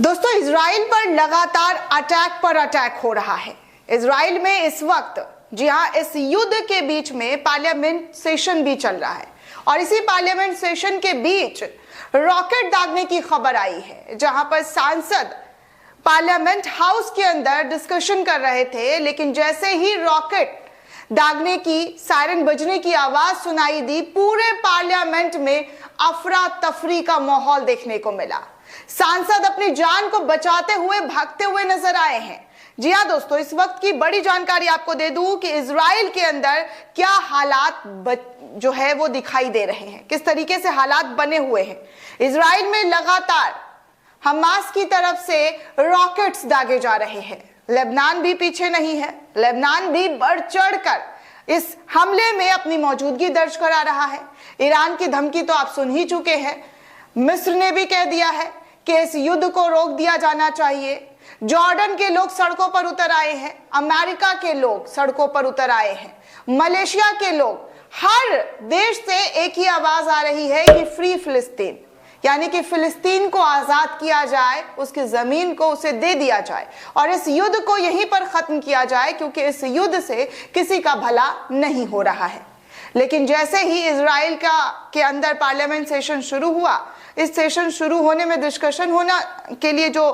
दोस्तों, इजराइल पर लगातार अटैक पर अटैक हो रहा है। इजराइल में इस वक्त, जी हाँ, इस युद्ध के बीच में पार्लियामेंट सेशन भी चल रहा है और इसी पार्लियामेंट सेशन के बीच रॉकेट दागने की खबर आई है, जहां पर सांसद पार्लियामेंट हाउस के अंदर डिस्कशन कर रहे थे, लेकिन जैसे ही रॉकेट दागने की, सायरन बजने की आवाज सुनाई दी, पूरे पार्लियामेंट में अफरा तफरी का माहौल देखने को मिला। सांसद अपनी जान को बचाते हुए भागते हुए नजर आए हैं। जी हाँ दोस्तों, इस वक्त की बड़ी जानकारी आपको दे दूं कि इजराइल के अंदर क्या हालात जो है वो दिखाई दे रहे हैं, किस तरीके से हालात बने हुए हैं। इजराइल में लगातार हमास की तरफ से रॉकेट्स दागे जा रहे हैं। लेबनान भी पीछे नहीं है, लेबनान भी बढ़ चढ़कर इस हमले में अपनी मौजूदगी दर्ज करा रहा है। ईरान की धमकी तो आप सुन ही चुके हैं। मिस्र ने भी कह दिया है कि इस युद्ध को रोक दिया जाना चाहिए। जॉर्डन के लोग सड़कों पर उतर आए हैं, अमेरिका के लोग सड़कों पर उतर आए हैं, मलेशिया के लोग, हर देश से एक ही आवाज आ रही है कि फ्री फिलिस्तीन, यानी कि फिलिस्तीन को आजाद किया जाए, उसकी जमीन को उसे दे दिया जाए और इस युद्ध को यहीं पर खत्म किया जाए, क्योंकि इस युद्ध से किसी का भला नहीं हो रहा है। लेकिन जैसे ही इजराइल के अंदर पार्लियामेंट सेशन शुरू हुआ, इस सेशन शुरू होने में डिस्कशन होना के लिए जो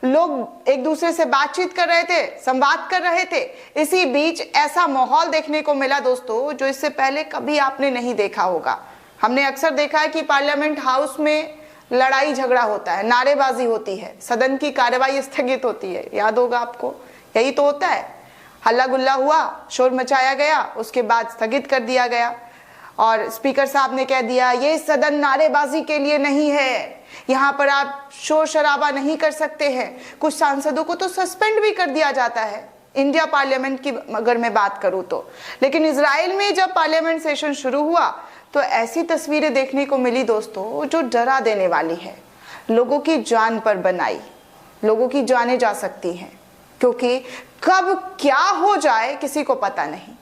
लोग एक दूसरे से बातचीत कर रहे थे, संवाद कर रहे थे, इसी बीच ऐसा माहौल देखने को मिला दोस्तों, जो इससे पहले कभी आपने नहीं देखा होगा। हमने अक्सर देखा है कि पार्लियामेंट हाउस में लड़ाई झगड़ा होता है, नारेबाजी होती है, सदन की कार्यवाही स्थगित होती है, याद होगा आपको, यही तो होता है। हल्ला गुल्ला हुआ, शोर मचाया गया, उसके बाद स्थगित कर दिया गया और स्पीकर साहब ने कह दिया ये सदन नारेबाजी के लिए नहीं है, यहाँ पर आप शोर शराबा नहीं कर सकते हैं। कुछ सांसदों को तो सस्पेंड भी कर दिया जाता है, इंडिया पार्लियामेंट की अगर मैं बात करूं तो। लेकिन इजराइल में जब पार्लियामेंट सेशन शुरू हुआ तो ऐसी तस्वीरें देखने को मिली दोस्तों, जो डरा देने वाली है। लोगों की जान पर बनाई, लोगों की जानें जा सकती हैं, क्योंकि कब क्या हो जाए किसी को पता नहीं।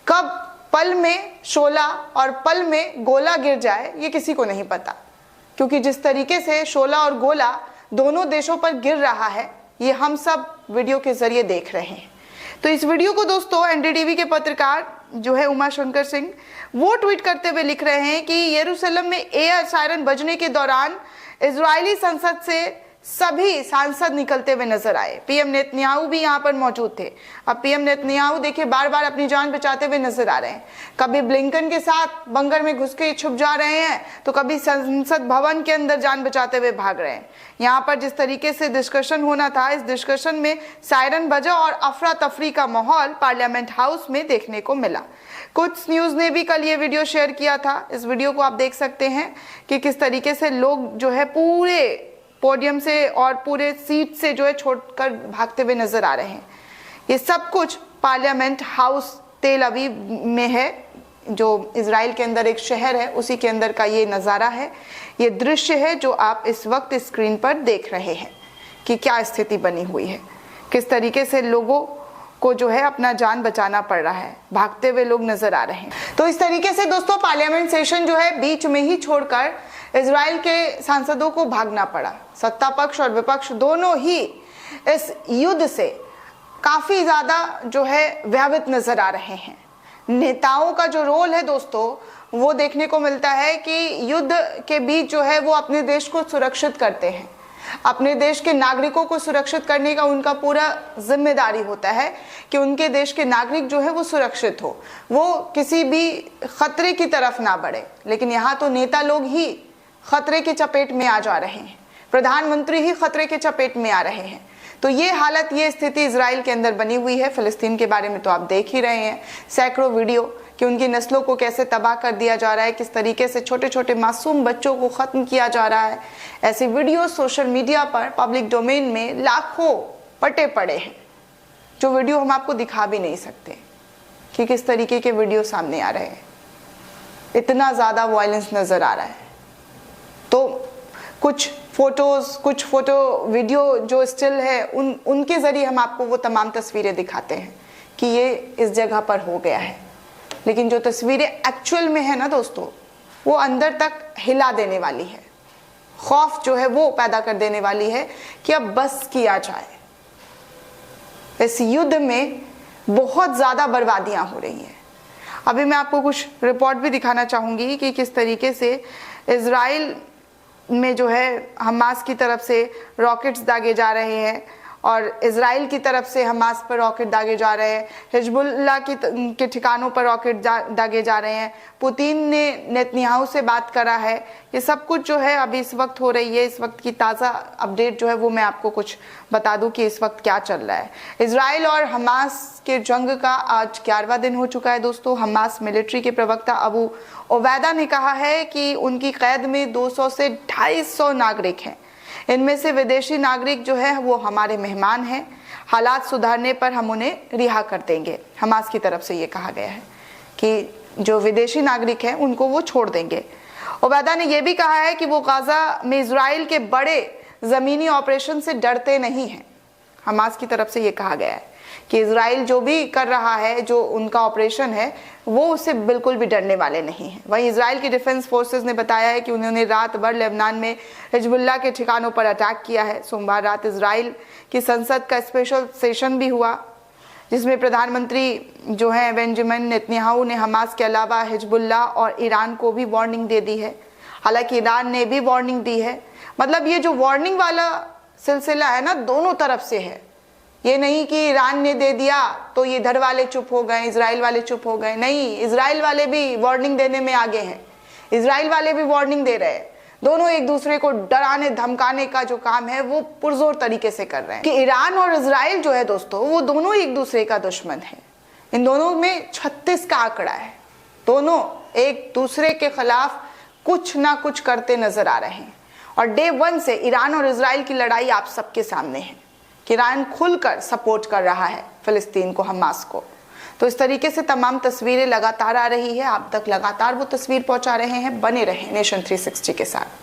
कब पल में शोला और पल में गोला गिर जाए ये किसी को नहीं पता, क्योंकि जिस तरीके से शोला और गोला दोनों देशों पर गिर रहा है, ये हम सब वीडियो के जरिए देख रहे हैं। तो इस वीडियो को दोस्तों एनडीटीवी के पत्रकार जो है उमा शंकर सिंह, वो ट्वीट करते हुए लिख रहे हैं कि यरूशलेम में एयर सायरन बजने के दौरान इजरायली संसद से सभी सांसद निकलते हुए नजर आए। पीएम नेतन्याहू भी यहाँ पर मौजूद थे। अब पीएम नेतन्याहू देखिए बार बार अपनी जान बचाते हुए नजर आ रहे हैं। कभी ब्लिंकन के साथ बंकर में घुस के छुप जा रहे हैं, तो कभी संसद भवन के अंदर जान बचाते हुए भाग रहे हैं। यहाँ पर जिस तरीके से डिस्कशन होना था, इस डिस्कशन में सायरन बजा और अफरा तफरी का माहौल पार्लियामेंट हाउस में देखने को मिला। कुछ न्यूज ने भी कल ये वीडियो शेयर किया था। इस वीडियो को आप देख सकते हैं कि किस तरीके से लोग जो है पूरे पोडियम से और पूरे सीट से जो है छोड़कर भागते हुए नजर आ रहे हैं। ये सब कुछ पार्लियामेंट हाउस तेल अवीव में है, जो इजराइल के अंदर एक शहर है, उसी के अंदर का ये नज़ारा है, ये दृश्य है जो आप इस वक्त स्क्रीन पर देख रहे हैं कि क्या स्थिति बनी हुई है, किस तरीके से लोगों को जो है अपना जान बचाना पड़ रहा है, भागते हुए लोग नजर आ रहे हैं। तो इस तरीके से दोस्तों पार्लियामेंट सेशन जो है बीच में ही छोड़कर इजराइल के सांसदों को भागना पड़ा। सत्ता पक्ष और विपक्ष दोनों ही इस युद्ध से काफी ज्यादा जो है व्यावित नजर आ रहे हैं। नेताओं का जो रोल है दोस्तों, वो देखने को मिलता है कि युद्ध के बीच जो है वो अपने देश को सुरक्षित करते हैं, अपने देश के नागरिकों को सुरक्षित करने का उनका पूरा जिम्मेदारी होता है कि उनके देश के नागरिक जो है वो सुरक्षित हो, वो किसी भी खतरे की तरफ ना बढ़े। लेकिन यहाँ तो नेता लोग ही खतरे की चपेट में आ जा रहे हैं, प्रधानमंत्री ही खतरे के चपेट में आ रहे हैं। तो ये हालत, ये स्थिति इजराइल के अंदर बनी हुई है। फिलिस्तीन के बारे में तो आप देख ही रहे हैं, सैकड़ों वीडियो कि उनकी नस्लों को कैसे तबाह कर दिया जा रहा है, किस तरीके से छोटे छोटे मासूम बच्चों को खत्म किया जा रहा है। ऐसे वीडियो सोशल मीडिया पर पब्लिक डोमेन में लाखों पटे पड़े हैं, जो वीडियो हम आपको दिखा भी नहीं सकते कि किस तरीके के वीडियो सामने आ रहे हैं। इतना ज्यादा वायलेंस नजर आ रहा है। तो कुछ फोटो वीडियो जो स्टिल है, उनके जरिए हम आपको वो तमाम तस्वीरें दिखाते हैं कि ये इस जगह पर हो गया है। लेकिन जो तस्वीरें एक्चुअल में है ना दोस्तों, वो अंदर तक हिला देने वाली है। खौफ जो है वो पैदा कर देने वाली है कि अब बस किया जाए। इस युद्ध में बहुत ज़्यादा बर्बादियां हो रही हैं। अभी मैं आपको कुछ रिपोर्ट भी दिखाना चाहूँगी कि किस तरीके से इजराइल में जो है हमास की तरफ से रॉकेट्स दागे जा रहे हैं और इजराइल की तरफ से हमास पर रॉकेट दागे जा रहे हैं, हिजबुल्लाह के ठिकानों पर रॉकेट दागे जा रहे हैं। पुतिन ने नेतन्याहू से बात करा है। ये सब कुछ जो है अभी इस वक्त हो रही है। इस वक्त की ताज़ा अपडेट जो है वो मैं आपको कुछ बता दूं कि इस वक्त क्या चल रहा है। इजराइल और हमास के जंग का आज 11वां दिन हो चुका है दोस्तों। हमास मिलिट्री के प्रवक्ता अबू ओबैदा ने कहा है कि उनकी कैद में 200 से 250 नागरिक हैं। इनमें से विदेशी नागरिक जो है वो हमारे मेहमान हैं। हालात सुधारने पर हम उन्हें रिहा कर देंगे। हमास की तरफ से ये कहा गया है कि जो विदेशी नागरिक हैं उनको वो छोड़ देंगे। ओबैदा ने यह भी कहा है कि वो गाजा में इजराइल के बड़े ज़मीनी ऑपरेशन से डरते नहीं हैं। हमास की तरफ से ये कहा गया है कि इजराइल जो भी कर रहा है, जो उनका ऑपरेशन है, वो उससे बिल्कुल भी डरने वाले नहीं हैं। वहीं इजराइल की डिफेंस फोर्सेस ने बताया है कि उन्होंने रात भर लेबनान में हिजबुल्लाह के ठिकानों पर अटैक किया है। सोमवार रात इजराइल की संसद का स्पेशल सेशन भी हुआ, जिसमें प्रधानमंत्री जो हैं बेंजामिन नेतन्याहू ने हमास के अलावा हिजबुल्लाह और ईरान को भी वार्निंग दे दी है। हालांकि ईरान ने भी वार्निंग दी है। मतलब ये जो वार्निंग वाला सिलसिला है ना, दोनों तरफ से है। ये नहीं कि ईरान ने दे दिया तो ये इधर वाले चुप हो गए, इजराइल वाले चुप हो गए। नहीं, इजराइल वाले भी वार्निंग देने में आगे हैं। इजराइल वाले भी वार्निंग दे रहे हैं। दोनों एक दूसरे को डराने धमकाने का जो काम है वो पुरजोर तरीके से कर रहे हैं कि ईरान और इजराइल जो है दोस्तों, वो दोनों एक दूसरे का दुश्मन है। इन दोनों में 36 का आंकड़ा है। दोनों एक दूसरे के खिलाफ कुछ ना कुछ करते नजर आ रहे हैं और डे 1 से ईरान और इजराइल की लड़ाई आप सबके सामने है कि ईरान खुलकर सपोर्ट कर रहा है फिलिस्तीन को, हमास को। तो इस तरीके से तमाम तस्वीरें लगातार आ रही है। आप तक लगातार वो तस्वीर पहुंचा रहे हैं। बने रहें नेशन 360 के साथ।